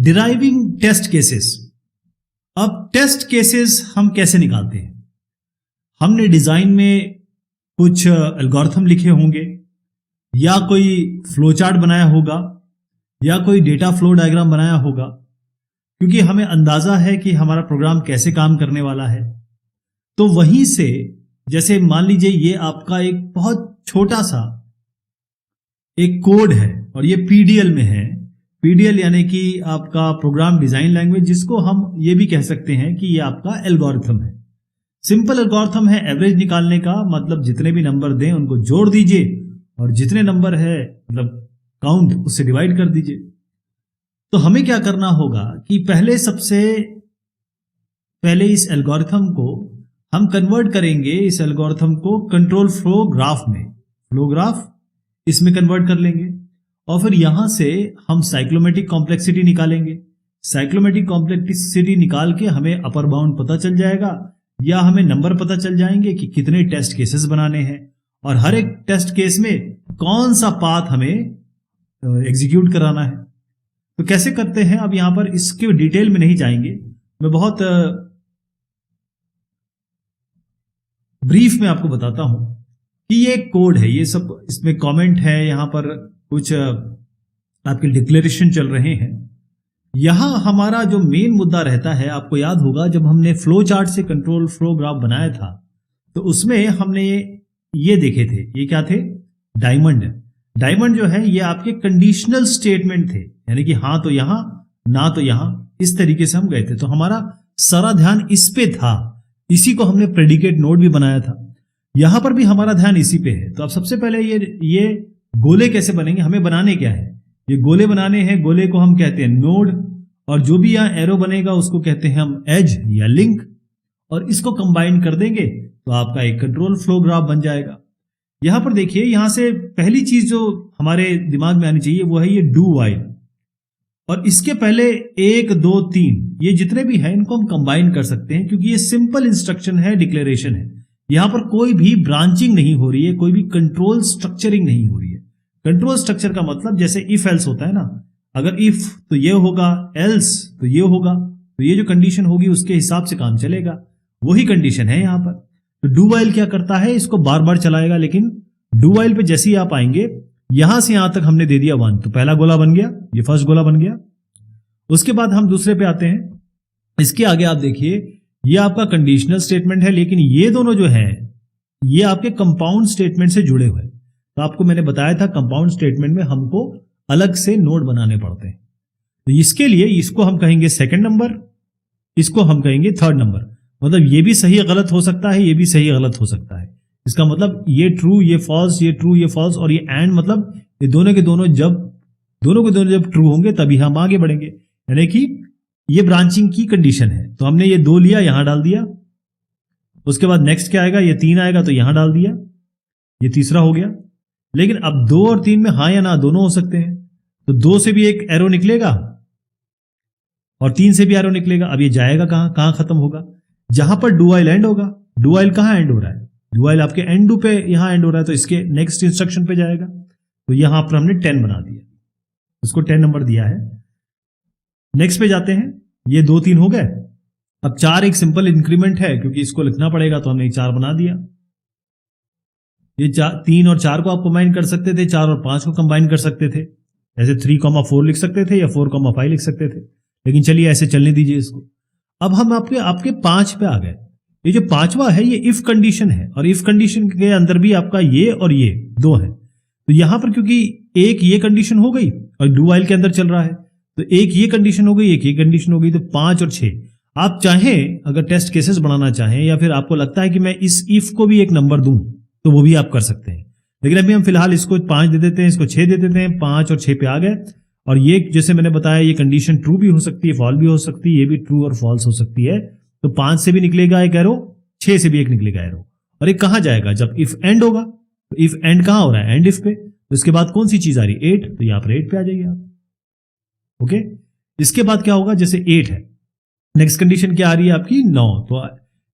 Deriving test cases. अब test cases हम कैसे निकालते हैं? हमने डिजाइन में कुछ एल्गोरिथम लिखे होंगे, या कोई फ्लोचार्ट बनाया होगा, या कोई डेटा फ्लो डायग्राम बनाया होगा, क्योंकि हमें अंदाजा है कि हमारा प्रोग्राम कैसे काम करने वाला है। तो वहीं से, जैसे मान लीजिए ये आपका एक बहुत छोटा सा एक कोड है और ये पीडीएल में है। पीडीएल यानी कि आपका प्रोग्राम डिजाइन लैंग्वेज, जिसको हम ये भी कह सकते हैं कि ये आपका एल्गोरिथम है। सिंपल एल्गोरिथम है एवरेज निकालने का, मतलब जितने भी नंबर दें उनको जोड़ दीजिए और जितने नंबर है मतलब काउंट उससे डिवाइड कर दीजिए। तो हमें क्या करना होगा कि सबसे पहले इस एल्गोरिथम को हम कन्वर्ट करेंगे, इस एल्गोरिथम को कंट्रोल फ्लो ग्राफ में, फ्लो ग्राफ इसमें कन्वर्ट कर लेंगे और फिर यहां से हम साइक्लोमेटिक कॉम्प्लेक्सिटी निकालेंगे। साइक्लोमेटिक कॉम्प्लेक्सिटी निकाल के हमें अपर बाउंड पता चल जाएगा, या हमें नंबर पता चल जाएंगे कि कितने टेस्ट केसेस बनाने हैं और हर एक टेस्ट केस में कौन सा पाथ हमें एग्जीक्यूट कराना है। तो कैसे करते हैं, अब यहां पर इसके डिटेल में नहीं जाएंगे, मैं बहुत ब्रीफ में आपको बताता हूं कि ये कोड है, ये सब इसमें कमेंट है, यहां पर कुछ आपके डिक्लेरेशन चल रहे हैं। यहां हमारा जो मेन मुद्दा रहता है, आपको याद होगा जब हमने फ्लो चार्ट से कंट्रोल फ्लो ग्राफ बनाया था तो उसमें हमने ये देखे थे, ये क्या थे, डायमंड। डायमंड जो है ये आपके कंडीशनल स्टेटमेंट थे, यानी कि हाँ तो यहां, ना तो यहां, इस तरीके से हम गए थे। तो हमारा सारा ध्यान इस पे था, इसी को हमने प्रेडिकेट नोड भी बनाया था। यहां पर भी हमारा ध्यान इसी पे है। तो अब सबसे पहले ये गोले कैसे बनेंगे, हमें बनाने क्या है, ये गोले बनाने हैं। गोले को हम कहते हैं नोड, और जो भी यहां एरो बनेगा उसको कहते हैं हम एज या लिंक, और इसको कंबाइन कर देंगे तो आपका एक कंट्रोल फ्लो ग्राफ बन जाएगा। यहां पर देखिए, यहां से पहली चीज जो हमारे दिमाग में आनी चाहिए वो है ये डू वाइल, और इसके पहले 1 2 3 ये जितने भी हैं इनको हम कंबाइन कर सकते हैं, क्योंकि ये सिंपल इंस्ट्रक्शन है, डिक्लेरेशन है। यहां पर कोई भी ब्रांचिंग नहीं हो रही है, कोई भी कंट्रोल स्ट्रक्चरिंग नहीं हो रही है। कंट्रोल स्ट्रक्चर का मतलब जैसे इफ एल्स होता है ना, अगर इफ तो ये होगा, एल्स तो ये होगा, तो ये जो कंडीशन होगी उसके हिसाब से काम चलेगा, वही कंडीशन है यहां पर। तो डू वाइल क्या करता है, इसको बार बार चलाएगा, लेकिन डू वाइल पे जैसे ही आप आएंगे, यहां से यहां तक हमने दे दिया 1, तो पहला गोला बन गया, ये फर्स्ट गोला बन गया। उसके बाद हम दूसरे पे आते हैं। इसके आगे आप देखिए, ये आपका कंडीशनल स्टेटमेंट है, लेकिन ये दोनों जो है ये आपके कंपाउंड स्टेटमेंट से जुड़े हुए हैं। तो आपको मैंने बताया था कंपाउंड स्टेटमेंट में हमको अलग से नोड बनाने पड़ते हैं। तो इसके लिए इसको हम कहेंगे सेकंड नंबर, इसको हम कहेंगे थर्ड नंबर। मतलब ये भी सही गलत हो सकता है, ये भी सही गलत हो सकता है। इसका मतलब ये ट्रू ये फॉल्स, ये ट्रू ये फॉल्स, और ये एंड, मतलब ये दोनों के दोनों जब ट्रू होंगे तभी हम आगे बढ़ेंगे, यानी कि ये ब्रांचिंग की कंडीशन है। तो हमने ये 2 लिया, यहां डाल दिया। उसके बाद नेक्स्ट क्या आएगा, ये 3 आएगा तो यहां डाल दिया, ये तीसरा हो गया। लेकिन अब 2 और 3 में हाँ या ना दोनों हो सकते हैं, तो 2 से भी एक एरो निकलेगा और 3 से भी एरो निकलेगा। अब ये जाएगा कहां खत्म होगा, जहां पर डू वाइल एंड होगा। डू वाइल कहां एंड हो रहा है, डू वाइल आपके एंड डू पे यहां एंड हो रहा है, तो इसके नेक्स्ट इंस्ट्रक्शन पे जाएगा। तो यहां पर हमने 10 बना दिया, इसको 10 नंबर दिया है। नेक्स्ट पे जाते हैं, ये 2 3 हो गए। अब 4 एक सिंपल इंक्रीमेंट है, क्योंकि इसको लिखना पड़ेगा, तो हमने 4 बना दिया। ये 3 और 4 को आप कंबाइन कर सकते थे, 4 और 5 को कंबाइन कर सकते थे, ऐसे 3,4 लिख सकते थे या 4,5 लिख सकते थे, लेकिन चलिए ऐसे चलने दीजिए इसको। अब हम आपके 5 पे आ गए। ये जो 5वां है ये इफ कंडीशन है, और इफ कंडीशन के अंदर भी आपका ये और ये 2 है। तो यहां पर क्योंकि एक ये कंडीशन हो गई और डू वाइल के अंदर चल रहा है, तो एक ये कंडीशन हो गई, एक ये कंडीशन हो गई, तो 5 और 6। आप चाहें अगर टेस्ट केसेस बनाना चाहें, या फिर आपको लगता है कि मैं इस इफ को भी एक नंबर दूं, तो वो भी आप कर सकते हैं। लेकिन अभी हम फिलहाल इसको 5 दे देते हैं, इसको 6 दे देते हैं। 5 और 6 पे आ गए, और ये जैसे मैंने बताया ये कंडीशन ट्रू भी हो सकती है, फॉल्स भी हो सकती है, ये भी ट्रू और फॉल्स हो सकती है। तो 5 से भी निकलेगा एक एरो, 6 से भी एक निकलेगा एरो। और एक कहां जाएगा, जब इफ एंड होगा, तो इफ एंड कहां हो रहा है, एंड इफ पे। तो इसके बाद कौन सी चीज आ रही है, 8, तो यहां पर 8 पे आ जाइए आप। ओके, इसके बाद क्या होगा, जैसे 8 है, नेक्स्ट कंडीशन क्या आ रही है आपकी, 9। तो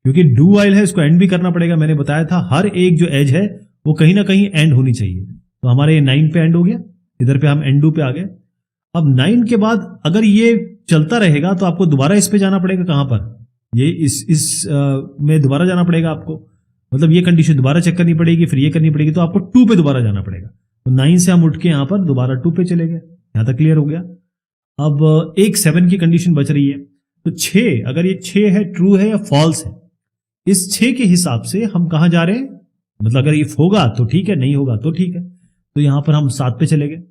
क्योंकि डू वाइल है, इसको एंड भी करना पड़ेगा। मैंने बताया था हर एक जो एज है वो कहीं ना कहीं एंड होनी चाहिए। तो हमारे 9 पे एंड हो गया, इधर पे हम एंड डू पे आ गए। अब 9 के बाद अगर ये चलता रहेगा तो आपको दोबारा इस पे जाना पड़ेगा। कहां पर? ये इस में दोबारा जाना पड़ेगा आपको, मतलब ये कंडीशन दोबारा चेक करनी पड़ेगी, फिर ये करनी पड़ेगी, तो आपको 2 पे दोबारा जाना पड़ेगा। तो 9 से हम उठ के यहां पर दोबारा 2 पे चले गए। यहां तक क्लियर हो गया। अब एक 7 की कंडीशन बच रही है, तो 6, अगर ये 6 है, ट्रू है या फॉल्स है, इस 6 के हिसाब से हम कहां जा रहे हैं, मतलब अगर इफ होगा तो ठीक है, नहीं होगा तो ठीक है। तो यहां पर हम 7 पे चले गए,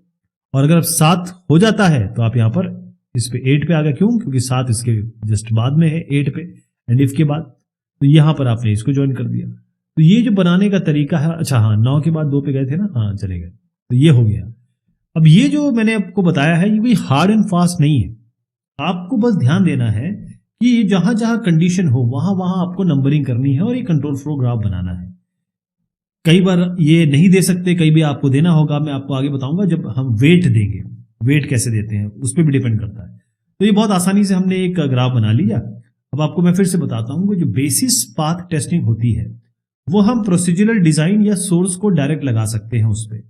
और अगर 7 हो जाता है तो आप यहां पर इस पे 8 पे आ गए। क्यों? क्योंकि 7 इसके जस्ट बाद में है 8 पे, एंड इफ के बाद, तो यहां पर आपने इसको ज्वाइन कर दिया। तो ये जो बनाने का तरीका है, अच्छा हाँ 9 के बाद 2 पे गए थे ना, हाँ चले गए, तो ये हो गया। अब ये जो मैंने आपको बताया है ये कोई हार्ड एंड फास्ट नहीं है, आपको बस ध्यान देना है कि जहां जहां कंडीशन हो वहां वहां आपको नंबरिंग करनी है और ये कंट्रोल फ्लो ग्राफ बनाना है। कई बार ये नहीं दे सकते, कई बार आपको देना होगा, मैं आपको आगे बताऊंगा जब हम वेट देंगे, वेट कैसे देते हैं उस पर भी डिपेंड करता है। तो ये बहुत आसानी से हमने एक ग्राफ बना लिया। अब आपको मैं फिर से बताता हूं कि जो बेसिस पाथ टेस्टिंग होती है वो हम प्रोसीजरल डिजाइन या सोर्स को डायरेक्ट लगा सकते हैं उस पर।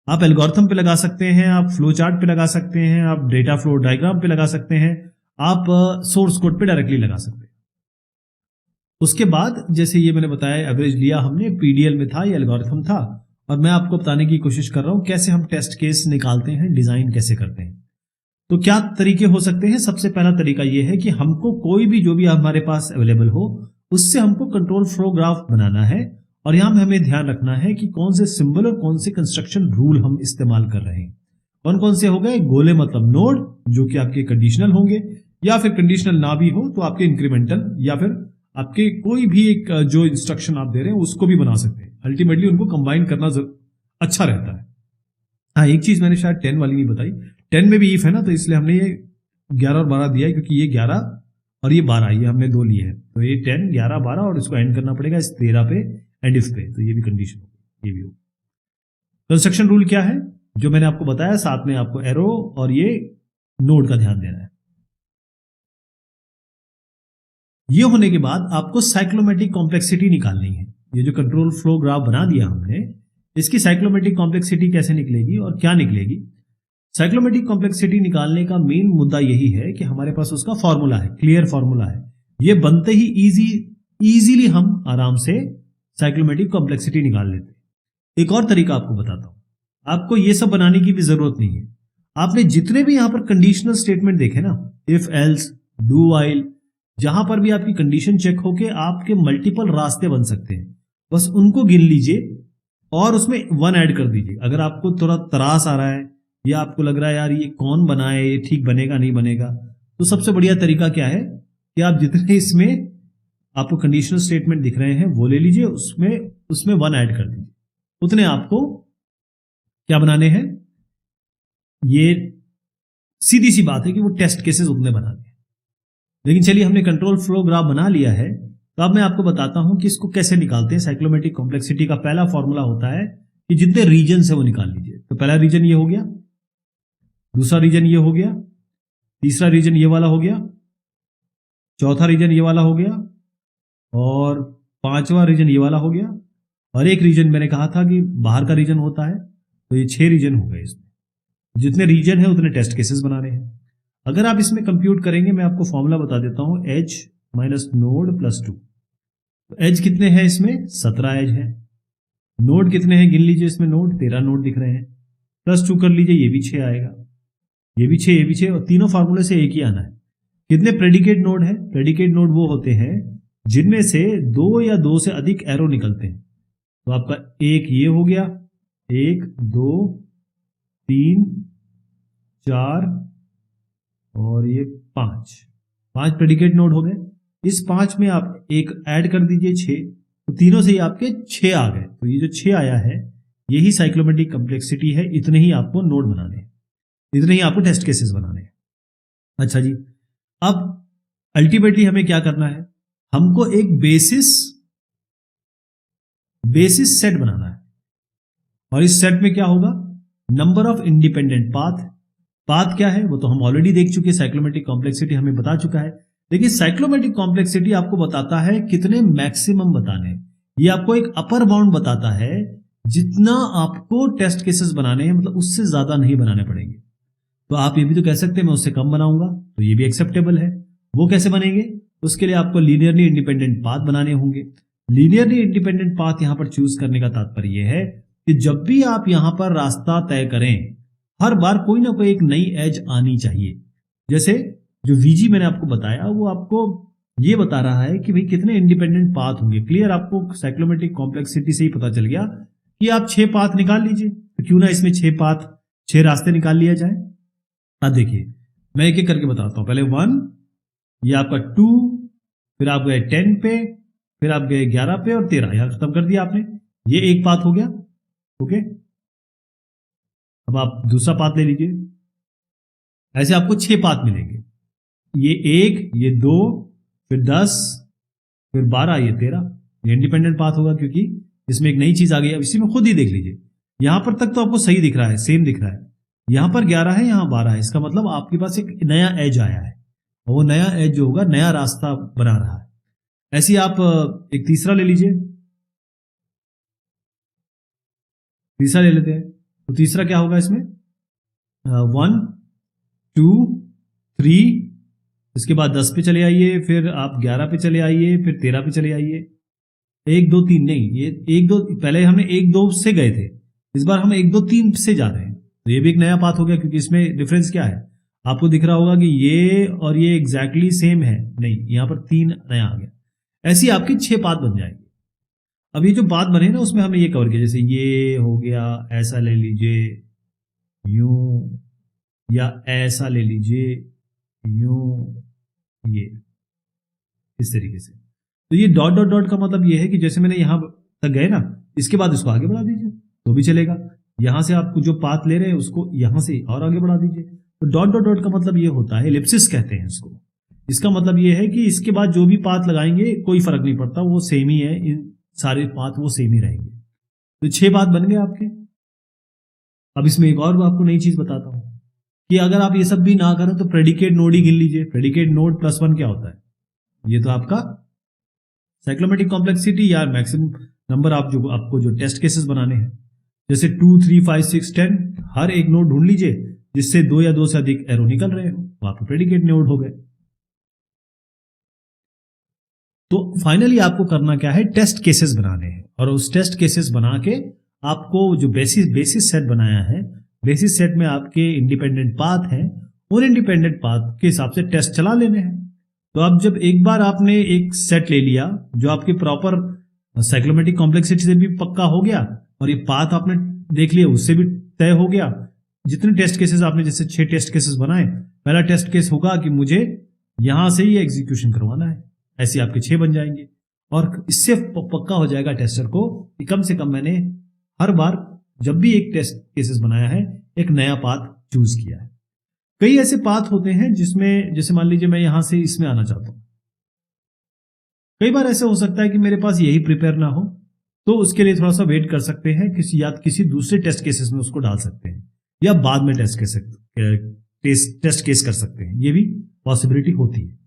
आप एल्गोरिथम पे लगा सकते हैं, आप फ्लो चार्ट पे लगा सकते हैं, आप डेटा फ्लो डायग्राम पे लगा सकते हैं, आप सोर्स कोड पे डायरेक्टली लगा सकते हैं। उसके बाद जैसे ये मैंने बताया, एवरेज लिया हमने, पीडीएल में था, ये एल्गोरिथम था, और मैं आपको बताने की कोशिश कर रहा हूं कैसे हम टेस्ट केस निकालते हैं, डिजाइन कैसे करते हैं। तो क्या तरीके हो सकते हैं? सबसे पहला तरीका यह है कि हमको कोई भी जो भी हमारे पास अवेलेबल हो उससे हमको कंट्रोल फ्लो ग्राफ बनाना है, और यहां में हमें ध्यान रखना है कि कौन से सिंबल और कौन से कंस्ट्रक्शन रूल हम इस्तेमाल कर रहे हैं। कौन कौन से हो गए? गोले मतलब नोड, जो कि आपके कंडीशनल होंगे, या फिर कंडीशनल ना भी हो तो आपके इंक्रीमेंटल, या फिर आपके कोई भी एक जो इंस्ट्रक्शन आप दे रहे हैं उसको भी बना सकते हैं। अल्टीमेटली उनको कंबाइन करना अच्छा रहता है। हाँ, एक चीज मैंने शायद 10 वाली नहीं बताई, 10 में भी इफ है ना, तो इसलिए हमने ये 11 और 12 दिया है, क्योंकि ये 11 और ये 12, ये हमने 2 लिए हैं, तो ये 10, 11, 12, और इसको एंड करना पड़ेगा इस 13 पे एंड इफ पे, तो ये भी कंडीशन होगी, ये भी होगी। कंस्ट्रक्शन रूल क्या है? जो मैंने आपको बताया, साथ में आपको एरो और ये नोड का ध्यान देना है। ये होने के बाद आपको साइक्लोमेटिक कॉम्प्लेक्सिटी निकालनी है। ये जो कंट्रोल फ्लो ग्राफ बना दिया हमने, इसकी साइक्लोमेटिक कॉम्प्लेक्सिटी कैसे निकलेगी और क्या निकलेगी? साइक्लोमेटिक कॉम्प्लेक्सिटी निकालने का मेन मुद्दा यही है कि हमारे पास उसका फॉर्मूला है, क्लियर फॉर्मूला है। ये बनते ही इजीली हम आराम से साइक्लोमेटिक कॉम्प्लेक्सिटी निकाल लेते हैं। एक और तरीका आपको बताता हूं, आपको ये सब बनाने की भी जरूरत नहीं है। आपने जितने भी यहां पर कंडीशनल स्टेटमेंट देखे ना, इफ, एल्स, डू व्हाइल, जहां पर भी आपकी कंडीशन चेक होके आपके मल्टीपल रास्ते बन सकते हैं, बस उनको गिन लीजिए और उसमें 1 ऐड कर दीजिए। अगर आपको थोड़ा तरास आ रहा है या आपको लग रहा है यार ये कौन बनाए, ये ठीक बनेगा नहीं बनेगा, तो सबसे बढ़िया तरीका क्या है कि आप जितने इसमें आपको कंडीशनल स्टेटमेंट दिख रहे हैं वो ले लीजिए, उसमें 1 ऐड कर दीजिए। उतने आपको क्या बनाने हैं, ये सीधी सी बात है कि वो टेस्ट केसेस उतने बनाने हैं। लेकिन चलिए, हमने कंट्रोल फ्लो ग्राफ बना लिया है, तो अब मैं आपको बताता हूं कि इसको कैसे निकालते हैं। साइक्लोमेटिक कॉम्प्लेक्सिटी का पहला फॉर्मूला होता है कि जितने रीजन है वो निकाल लीजिए। तो पहला रीजन ये हो गया, दूसरा रीजन ये हो गया, तीसरा रीजन ये वाला हो गया, चौथा रीजन ये वाला हो गया, और 5वां रीजन ये वाला हो गया, और एक रीजन मैंने कहा था कि बाहर का रीजन होता है, तो ये 6 रीजन हो गए। इसमें जितने रीजन है उतने टेस्ट केसेस बनाने हैं। अगर आप इसमें कंप्यूट करेंगे, मैं आपको फॉर्मूला बता देता हूं, edge minus node plus 2। Edge कितने हैं इसमें? 17 एज है। नोड कितने हैं गिन लीजिए, इसमें नोड 13 नोड दिख रहे हैं, प्लस 2 कर लीजिए, ये भी 6 आएगा, ये भी 6, ये भी 6, और तीनों फार्मूले से एक ही आना है। कितने प्रेडिकेट नोड है? प्रेडिकेट नोड वो होते हैं जिनमें से 2 या 2 से अधिक एरो निकलते हैं। तो आपका एक ये हो गया, 1, 2, 3, 4 और ये 5 प्रेडिकेट नोड हो गए। इस 5 में आप एक ऐड कर दीजिए, 6, तो तीनों से ही आपके 6 आ गए। तो ये जो 6 आया है यही साइक्लोमेटिक कॉम्प्लेक्सिटी है। इतने ही आपको नोड बनाने हैं, इतने ही आपको टेस्ट केसेस बनाने हैं। अच्छा जी, अब अल्टीमेटली हमें क्या करना है? हमको एक बेसिस सेट बनाना है, और इस सेट में क्या होगा? नंबर ऑफ इंडिपेंडेंट पाथ क्या है वो तो हम ऑलरेडी देख चुके हैं, साइक्लोमेटिक कॉम्प्लेक्सिटी हमें बता चुका है। लेकिन साइक्लोमेटिक कॉम्प्लेक्सिटी आपको बताता है कितने मैक्सिमम बताने, ये आपको एक अपर बाउंड बताता है, जितना आपको टेस्ट केसेस बनाने हैं, मतलब उससे ज्यादा नहीं बनाने पड़ेंगे। तो आप ये भी तो कह सकते हैं मैं उससे कम बनाऊंगा, तो ये भी एक्सेप्टेबल है। वो कैसे बनेंगे? उसके लिए आपको लीनियरली इंडिपेंडेंट पाथ बनाने होंगे। लीनियरली इंडिपेंडेंट पाथ यहां पर चूज करने का तात्पर्य यह है कि जब भी आप यहां पर रास्ता तय करें, हर बार कोई ना कोई एक नई एज आनी चाहिए। जैसे जो वीजी मैंने आपको बताया वो आपको ये बता रहा है कि भाई कितने इंडिपेंडेंट पाथ होंगे। क्लियर, आपको साइक्लोमेट्रिक कॉम्प्लेक्सिटी से ही पता चल गया कि आप 6 पाथ निकाल लीजिए, तो क्यों ना इसमें 6 रास्ते निकाल लिया जाए। अब देखिए मैं एक एक करके बताता हूं। पहले 1, ये आपका 2, फिर आप गए 10 पे, फिर आप गए 11 पे और 13, यहां खत्म कर दिया आपने। ये एक पाथ हो गया। ओके, अब आप दूसरा पाथ ले लीजिए। ऐसे आपको 6 पाथ मिलेंगे। ये 1, ये 2, फिर 10, फिर 12, ये 13। ये इंडिपेंडेंट पाथ होगा क्योंकि इसमें एक नई चीज आ गई। अब इसी में खुद ही देख लीजिए, यहां पर तक तो आपको सही दिख रहा है, सेम दिख रहा है। यहां पर 11 है, यहां 12 है, इसका मतलब आपके पास एक नया एज आया है, और वो नया एज जो होगा नया रास्ता बना रहा है। ऐसे आप एक तीसरा ले लीजिए, तीसरा ले लेते हैं। तो तीसरा क्या होगा इसमें? 1, 2, 3, इसके बाद 10 पे चले आइए, फिर आप 11 पे चले आइए, फिर 13 पे चले आइए। 1, 2, 3 नहीं, ये 1, 2 पहले हमने 1, 2 से गए थे, इस बार हम 1, 2, 3 से जा रहे हैं। तो ये भी एक नया पाथ हो गया क्योंकि इसमें डिफरेंस क्या है आपको दिख रहा होगा कि ये और ये एग्जैक्टली सेम है, नहीं, यहां पर 3 नया आ गया। ऐसी आपकी 6 पाथ बन जाएंगे। अब ये जो पाथ बने ना उसमें हमने ये कवर किया, जैसे ये हो गया, ऐसा ले लीजिए यूं, या ऐसा ले लीजिए यूं, ये इस तरीके से। तो ये डॉट डॉट डॉट का मतलब ये है कि जैसे मैंने यहां तक गए ना, इसके बाद इसको आगे बढ़ा दीजिए तो भी चलेगा। यहां से आप जो पाथ ले रहे हैं उसको यहां से और आगे बढ़ा दीजिए। तो डॉट डॉट डॉट का मतलब ये होता है, एलिप्सिस कहते हैं इसको। इसका मतलब ये है कि इसके बाद जो भी पाथ लगाएंगे कोई फर्क नहीं पड़ता, वो सेम ही है, इन सारे पाथ वो सेम ही रहेंगे। तो 6 पाथ बन गए आपके। अब इसमें एक और आपको नई चीज बताता हूं कि अगर आप ये सब भी ना करें तो प्रेडिकेट नोड ही गिन लीजिए। प्रेडिकेट नोड +1 क्या होता है? ये तो आपका साइक्लोमेट्रिक कॉम्प्लेक्सिटी या मैक्सिमम नंबर आप जो आपको जो टेस्ट केसेस बनाने हैं, जैसे 2, 3, 5, 6, 10, हर एक नोड ढूंढ लीजिए जिससे 2 या 2 से अधिक एरो निकल रहे हो, तो आपके प्रेडिकेट नोड हो गए। तो फाइनली आपको करना क्या है? टेस्ट केसेस बनाने हैं, और उस टेस्ट केसेस बना के आपको जो बेसिस सेट बनाया है, बेसिस सेट में आपके इंडिपेंडेंट पाथ हैं, उन इंडिपेंडेंट पाथ के हिसाब से टेस्ट चला लेने हैं। तो अब जब एक बार आपने एक सेट ले लिया जो आपके प्रॉपर साइक्लोमेट्रिक कॉम्प्लेक्सिटी से भी पक्का हो गया, और ये पाथ आपने देख लिया उससे भी तय हो गया, जितने टेस्ट केसेस आपने, जैसे 6 टेस्ट केसेस बनाए, पहला टेस्ट केस होगा कि मुझे यहां से ही एग्जीक्यूशन करवाना है, ऐसे आपके 6 बन जाएंगे। और इससे पक्का हो जाएगा टेस्टर को कि कम से कम मैंने हर बार जब भी एक टेस्ट केसेस बनाया है एक नया पाथ चूज किया है। कई ऐसे पाथ होते हैं जिसमें, जैसे मान लीजिए मैं यहां से इसमें आना चाहता हूं, कई बार ऐसा हो सकता है कि मेरे पास यही प्रिपेयर ना हो, तो उसके लिए थोड़ा सा वेट कर सकते हैं, किसी दूसरे टेस्ट केसेस में उसको डाल सकते हैं, या बाद में टेस्ट केस कर सकते हैं, ये भी पॉसिबिलिटी होती है।